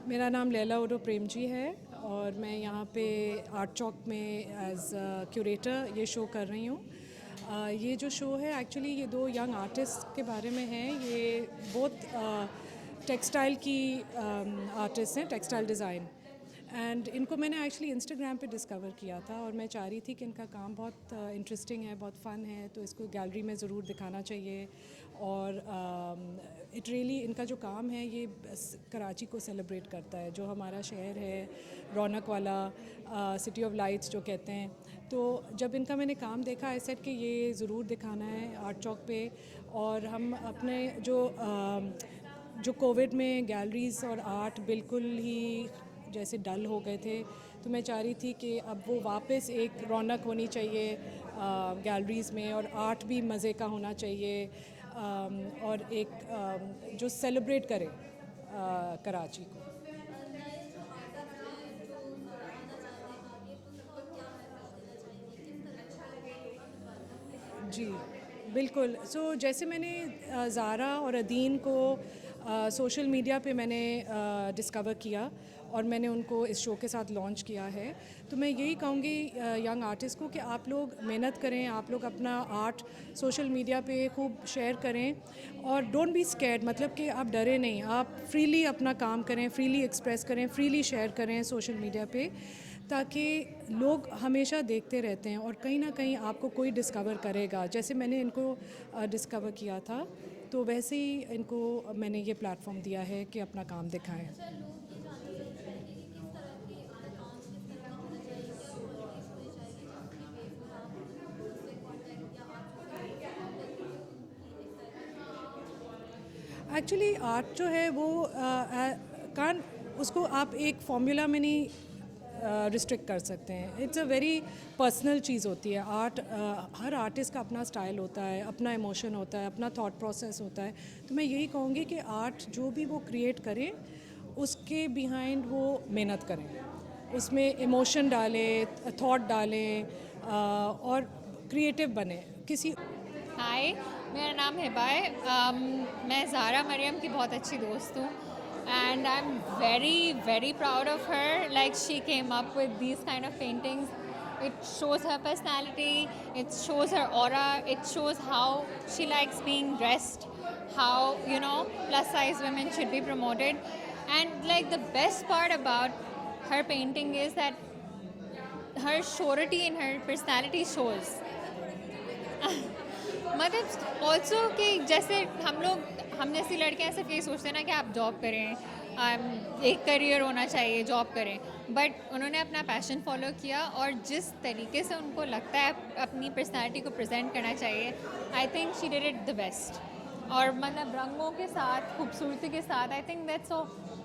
मेरा नाम लैला उर्दू प्रेम जी है और मैं यहाँ पे आर्ट चौक में एज क्यूरेटर ये शो कर रही हूँ। ये जो शो है एक्चुअली ये दो यंग आर्टिस्ट के बारे में है। ये बहुत टेक्सटाइल की आर्टिस्ट हैं, टेक्सटाइल डिज़ाइन। एंड इनको मैंने एक्चुअली इंस्टाग्राम पे डिस्कवर किया था और मैं चाह रही थी कि इनका काम बहुत इंटरेस्टिंग है, बहुत फ़न है, तो इसको गैलरी में ज़रूर दिखाना चाहिए। और इट रियली इनका जो काम है ये कराची को सेलिब्रेट करता है, जो हमारा शहर है रौनक वाला, सिटी ऑफ लाइट्स जो कहते हैं। तो जब इनका मैंने काम देखा आई सेड कि ये ज़रूर दिखाना है आर्ट चौक पे। और हम अपने जो कोविड में गैलरीज़ और आर्ट बिल्कुल ही जैसे डल हो गए थे, तो मैं चाह रही थी कि अब वो वापस एक रौनक होनी चाहिए गैलरीज़ में, और आर्ट भी मज़े का होना चाहिए, और एक जो सेलिब्रेट करे कराची को। जी बिल्कुल। जैसे मैंने ज़ारा और अदीन को सोशल मीडिया पे मैंने डिस्कवर किया और मैंने उनको इस शो के साथ लॉन्च किया है, तो मैं यही कहूँगी यंग आर्टिस्ट को कि आप लोग मेहनत करें, आप लोग अपना आर्ट सोशल मीडिया पे खूब शेयर करें और डोंट बी स्कैर्ड, मतलब कि आप डरे नहीं, आप फ्रीली अपना काम करें, फ्रीली एक्सप्रेस करें, फ्रीली शेयर करें सोशल मीडिया पे, ताकि लोग हमेशा देखते रहते हैं और कहीं ना कहीं आपको कोई डिस्कवर करेगा। जैसे मैंने इनको डिस्कवर किया था, तो वैसे ही इनको मैंने ये प्लेटफॉर्म दिया है कि अपना काम दिखाएं। एक्चुअली आर्ट जो है वो कान उसको आप एक फॉर्मूला में नहीं रिस्ट्रिक्ट कर सकते हैं। इट्स अ वेरी पर्सनल चीज़ होती है आर्ट। हर आर्टिस्ट का अपना स्टाइल होता है, अपना इमोशन होता है, अपना थॉट प्रोसेस होता है। तो मैं यही कहूँगी कि आर्ट जो भी वो क्रिएट करें उसके बिहाइंड वो मेहनत करें, उसमें इमोशन डालें, थॉट डालें, और क्रिएटिव बने किसी। हाय, मेरा नाम हिबा है। मैं ज़ारा मरियम की बहुत अच्छी दोस्त हूँ and I am very very proud of her. Like she came up with these kind of paintings. It shows her personality, it shows her aura, it shows how she likes being dressed, how, you know, plus size women should be promoted. And like the best part about her painting is that her surety in her personality shows. मतलब also कि जैसे हम जैसी लड़कियाँ सिर्फ ये सोचते हैं ना कि आप जॉब करें, एक करियर होना चाहिए, जॉब करें, बट उन्होंने अपना पैशन फॉलो किया और जिस तरीके से उनको लगता है अपनी पर्सनालिटी को प्रेजेंट करना चाहिए, I think she did it the best. और मतलब रंगों के साथ, खूबसूरती के साथ, I think that's a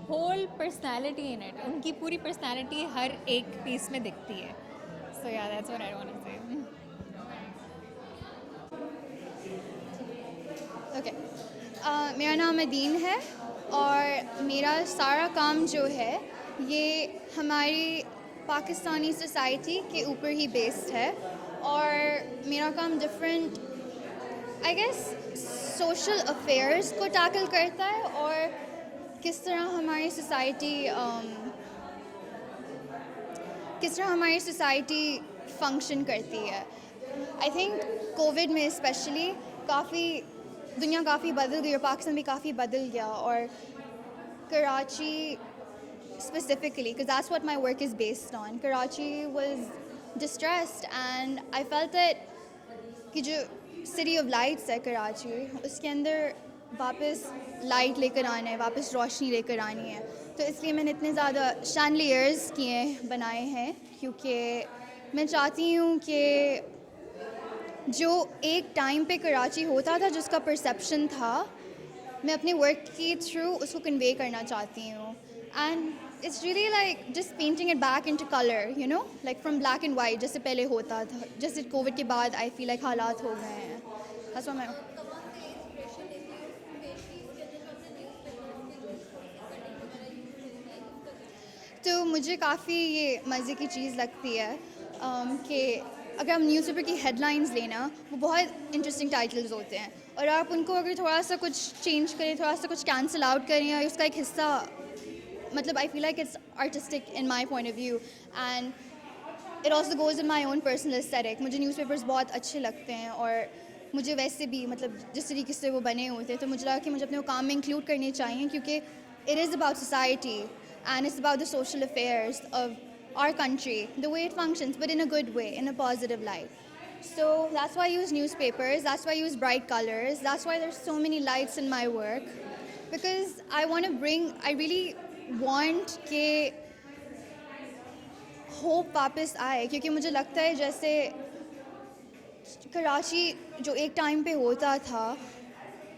whole personality in it. उनकी पूरी पर्सनैलिटी हर एक पीस में दिखती है. So yeah that's what I want to say. Okay. मेरा नाम अदीन है और मेरा सारा काम जो है ये हमारी पाकिस्तानी सोसाइटी के ऊपर ही बेस्ड है. और मेरा काम different I guess social affairs को टैकल करता है और किस तरह हमारी सोसाइटी फंक्शन करती है. आई थिंक कोविड में स्पेशली दुनिया काफ़ी बदल गई और पाकिस्तान भी काफ़ी बदल गया. और Karachi specifically, because that's what my work is based on, Karachi was distressed and I felt that कि जो सिटी ऑफ लाइट्स है कराची, उसके अंदर वापस लाइट लेकर आना है, वापस रोशनी लेकर आनी है. तो इसलिए मैंने इतने ज़्यादा शैंडलियर्स बनाए हैं, क्योंकि मैं चाहती हूँ कि जो एक टाइम पे कराची होता था, जिसका परसेप्शन था, मैं अपने वर्क के थ्रू उसको कन्वे करना चाहती हूँ. And it's really like just painting it back into colour, you know, like from black and white, जैसे पहले होता था. जैसे कोविड के बाद आई फील लाइक हालात हो गए हैं. That's what मैं तो मुझे काफ़ी ये मज़े की चीज़ लगती है कि अगर हम न्यूज़पेपर की हेडलाइंस लेना, वो बहुत इंटरेस्टिंग टाइटल्स होते हैं, और आप उनको अगर थोड़ा सा कुछ चेंज करें, थोड़ा सा कुछ कैंसिल आउट करें या उसका एक हिस्सा matlab, I feel like it's artistic in my point of view, and it also goes in my own personal aesthetic. मुझे newspapers बहुत अच्छे लगते हैं और मुझे वैसे भी मतलब जिस तरीके से वो बने हुए थे तो मुझे लगा कि मुझे अपने काम में include करने चाहिए क्योंकि it is about society and it's about the social affairs of our country, the way it functions, but in a good way, in a positive light. So that's why I use newspapers, that's why I use bright colors, that's why there's so many lights in my work, because I really want कि hope वापस आए क्योंकि मुझे लगता है जैसे कराची जो एक टाइम पे होता था,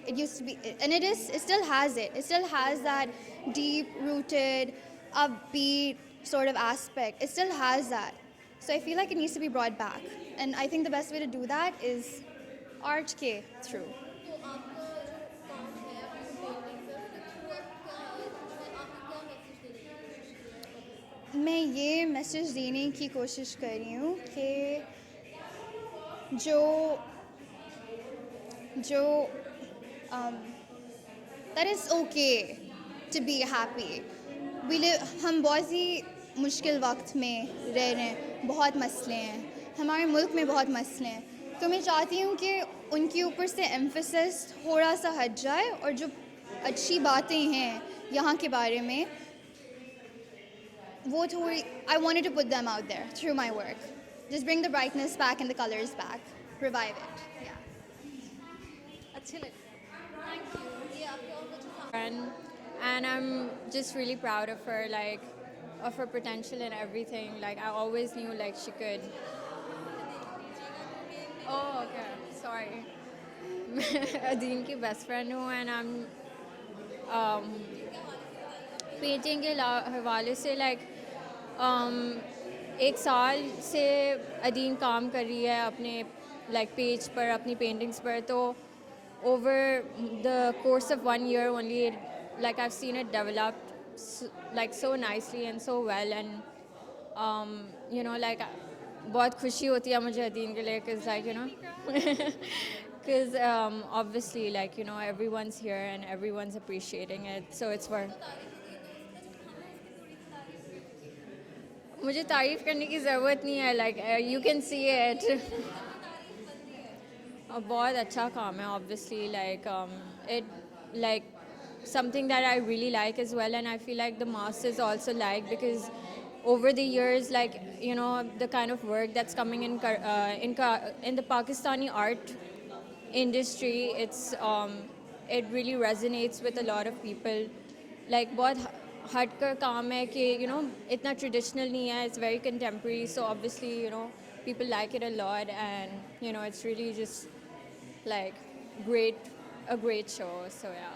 it used to be, and it still has that deep rooted upbeat sort of aspect. It still has that, so I feel like it needs to be brought back, and I think the best way to do that is art के through. तो आपका जो काम है अपनी painting पे उसके through आप क्या मैसेज देने की कोशिश कर रही हैं? मैं ये मैसेज देने की कोशिश कर रही हूँ कि जो that is okay to be happy. हम बहुत ही मुश्किल वक्त में रह रहे हैं, बहुत मसले हैं, हमारे मुल्क में बहुत मसले हैं, तो मैं चाहती हूँ कि उनके ऊपर से एम्फेसिस थोड़ा सा हट जाए और जो अच्छी बातें हैं यहाँ के बारे में वो थोड़ी I wanted to put them out there through my work. Just bring the brightness back and the colors back. Revive it. Yeah. अच्छे लगे. Thank you. ये आपके और कुछ friend, and I'm just really proud of her, like of her potential and everything. Like I always knew like she could. Oh, okay. Sorry. Adeen की best friend हूँ and I'm painting के हवाले से like एक साल से अदीन काम कर रही है अपने like page पर अपनी paintings पर, तो over the course of 1 year only, like I've seen it develop like so nicely and so well, and you know like बहुत खुशी होती है मुझे अदीन के लिए, cause like you know because obviously like you know everyone's here and everyone's appreciating it, so it's for मुझे तारीफ करने की ज़रूरत नहीं है, like you can see it. बहुत अच्छा काम है obviously, like it like something that I really like as well, and I feel like the masses also like, because over the years like you know the kind of work that's coming in the Pakistani art industry, it really resonates with a lot of people. Like बहुत हटकर काम है कि you know इतना traditional नहीं है, it's very contemporary, so obviously you know people like it a lot, and you know it's really just like a great show, so yeah.